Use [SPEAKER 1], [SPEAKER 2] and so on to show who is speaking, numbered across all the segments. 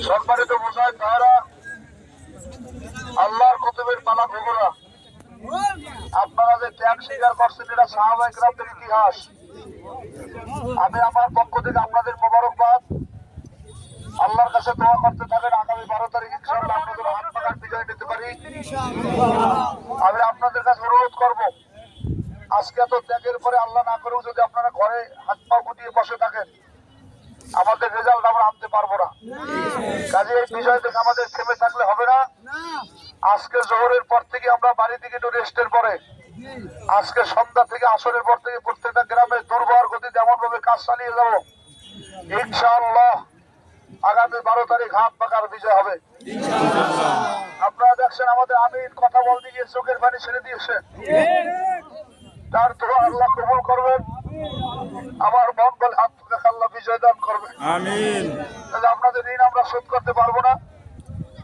[SPEAKER 1] সম্মানিত মুজাহিদ ভাইরা, আল্লাহর কুতুবের মালা ভোগরা, আপনারা যে ত্যাগ স্বীকার করছেন এটা সাহাবায়ে কেরামদের ইতিহাস। আমি আমার পক্ষ থেকে আপনাদের মোবারকবাদ। আল্লাহর কাছে দোয়া করতে থাকেন আগামী 12 তারিখ ইনশাআল্লাহ আপনাদের হাত পাকার বিজয় নিতে পারি। আমি আপনাদের কাছে অনুরোধ করব, আজকে তো ত্যাগের পরে আল্লাহ না করেও যদি আপনারা ঘরে হাত পা গুটিয়ে বসে থাকেন, আমাদের রেজাল্ট আমরা আনতে পারবো না। কাজে এই বিষয় থেকে আমাদের থেমে থাকলে হবে না। আজকে জোহরের পর থেকে আমরা বাড়ি থেকে একটু রেস্টের পরে, আজকে সন্ধ্যা থেকে আসরের পর থেকে প্রত্যেকটা গ্রামে দুর্বার গতিতে এমন ভাবে কাজ চালিয়ে যাবো, ইনশাআল্লাহ আগামী 12 তারিখ হাত পাকার বিজয় হবে। আপনারা দেখছেন আমাদের আমির কথা বলতে গিয়ে চোখের পানি ছেড়ে দিয়েছে, তার দোয়া আল্লাহ কবুল করবেন। আমার মন বলে হাত পাকা আল্লাহ বিজয় দান করবেন।
[SPEAKER 2] আমিন।
[SPEAKER 1] আপনাদের ঋণ আমরা শোধ করতে পারবো না।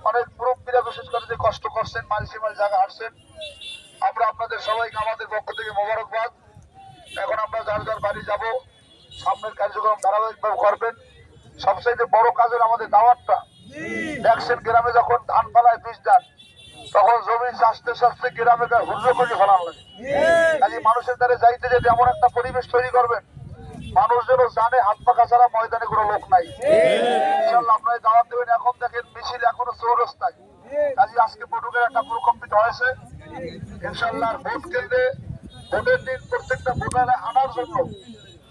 [SPEAKER 1] অনেক মুরব্বীরা বিশেষ করে যে কষ্ট করছেন, মাইল জায়গা হাঁটছেন, আমরা আপনাদের সবাইকে আমাদের পক্ষ থেকে মোবারকবাদ। এখন আমরা যার যার বাড়ি যাব, সামনের কার্যক্রম ধারাবাহিকভাবে করবেন। সবচাইতে বড় কাজের আমাদের দাওয়াতটা দেখছেন, গ্রামে যখন ধান ফলায় বীজ দেন, তখন জমি চাষতে চাষতে গ্রামে হুজো করে ফেলান লাগে। কাজে মানুষের দ্বারা যাইতে যেতে এমন একটা পরিবেশ তৈরি করবেন, মানুষ যেন জানে হাত পাকা ছাড়া ময়দানে কোনো লোক নাই। ইনশাআল্লাহ আপনারা দাওয়াত দেবেন। এখন দেখেন মিছিল এখনো চৌরাস্তায়, কাজে আজকে পটুকের একটা প্রকম্পিত হয়েছে। ইনশাআল্লাহ ভোট কেন্দ্রে ভোটের দিন প্রত্যেকটা ভোটারে আনার জন্য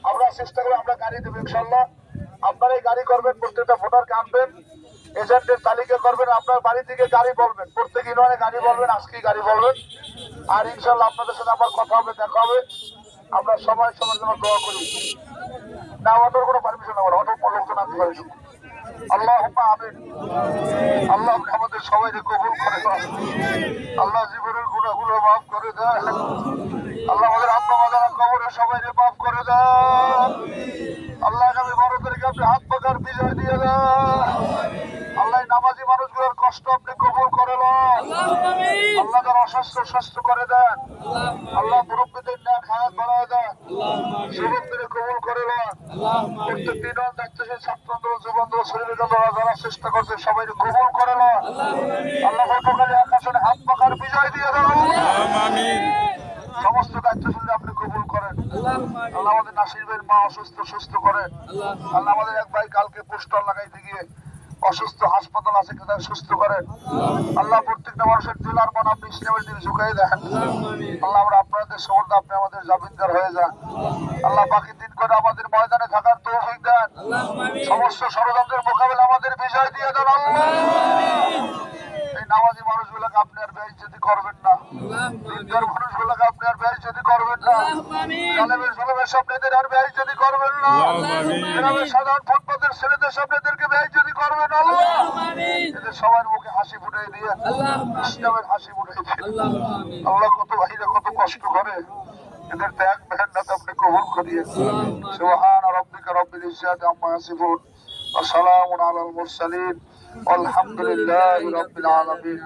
[SPEAKER 1] আমরা চেষ্টা করি, আমরা গাড়ি দেবো ইনশাআল্লাহ। আপনারাই গাড়ি করবেন, প্রত্যেকটা ভোটারকে আনবেন, এজেন্টের তালিকা করবেন, আপনার বাড়ি থেকে গাড়ি বলবেন, প্রত্যেক ইউনিয়নে গাড়ি বলবেন, আজকেই গাড়ি বলবেন। আর ইনশাআল্লাহ আপনাদের সাথে আবার কথা হবে, দেখা হবে। আমরা সবাই সবার জন্য দোয়া করি। না অটোর কোনো পারমিশন হবে না, অটোর লোকজন আনতে পারি। আল্লাহ আমিন। আল্লাহ আমাদের সবাইকে কবুল করে দেন। আল্লাহ জীবনের গুনাহগুলো মাফ করে দেন। আল্লাহ আমাদের আব্বা মাদার কবরের সবাইকে মাফ করে দেন। আল্লাহ আগামী 12 তারিখে আপনি হাত পাকার বিজয় দিয়ে দেন। আল্লাহ নামাজি মানুষগুলোর কষ্ট আপনি কবুল করে নেন। আল্লাহ যারা অসুস্থ সুস্থ করে দেন। আল্লাহ মুরব্বীদের না খায়াত বাড়ায় দেন। যুবকদের কবুল করে নেন। প্রত্যেক দিন দায়িত্বশীল ছাত্র আন্দোলন, যুব আন্দোলন, শরীরের আন্দোলন যারা চেষ্টা করছে সবাই কবুল করে নেন। আল্লাহ পটুখালী আকাশনে হাত পাকার বিজয় দিয়ে দেন। সমস্ত দায়িত্বশীল আপনি কবুল করেন। আল্লাহ আমাদের নাসির ভাইয়ের মা অসুস্থ সুস্থ করেন। আল্লাহ আমাদের এক ভাই কালকে পোস্টার লাগাইতে গিয়ে অসুস্থ, হাসপাতাল আছে, তাদের সুস্থ করেন। আল্লাহ প্রত্যেকটা মানুষের দিলার মন আপনি ইসলামের দিকে ঝুঁকাই দেন। আল্লাহ আমরা আপনাদের সমর্থ, আপনি আমাদের জামিনদার হয়ে যান। আল্লাহ বাকি দিন করে আমাদের ময়দানে থাকার তৌফিক দেন। সমস্ত ষড়যন্ত্রের মোকাবেলা আমাদের বিজয় দিয়ে দেন। আল্লাহ এই নামাজি মানুষগুলোকে আপনি আর বেইজ্জতি করবেন না। দিনদার মানুষগুলোকে আপনি আর বেইজ্জতি করবেন না। জালেমের জুলুমের সামনেদের আর বেইজ্জতি করবেন না। গ্রামের সাধারণ ফুটপাতের ছেলেদের সামনেদেরকে বেইজ্জতি করবেন আল্লাহ। এদের সবার মুখে হাসি ফুটাই দিয়ে ইসলামের হাসি ফুটাই দিয়ে। আল্লাহ কত ভাইরা কত কষ্ট করে, এদের ত্যাগ মেহনত আপনি কবুল করিয়ে। সুবহান রাব্বিকা রাব্বিল ইজ্জাতি আম্মা ইয়াসিফুন ওয়া সালামুন আলাল মুরসালিন ওয়ালহামদুলিল্লাহি রাব্বিল আলামিন।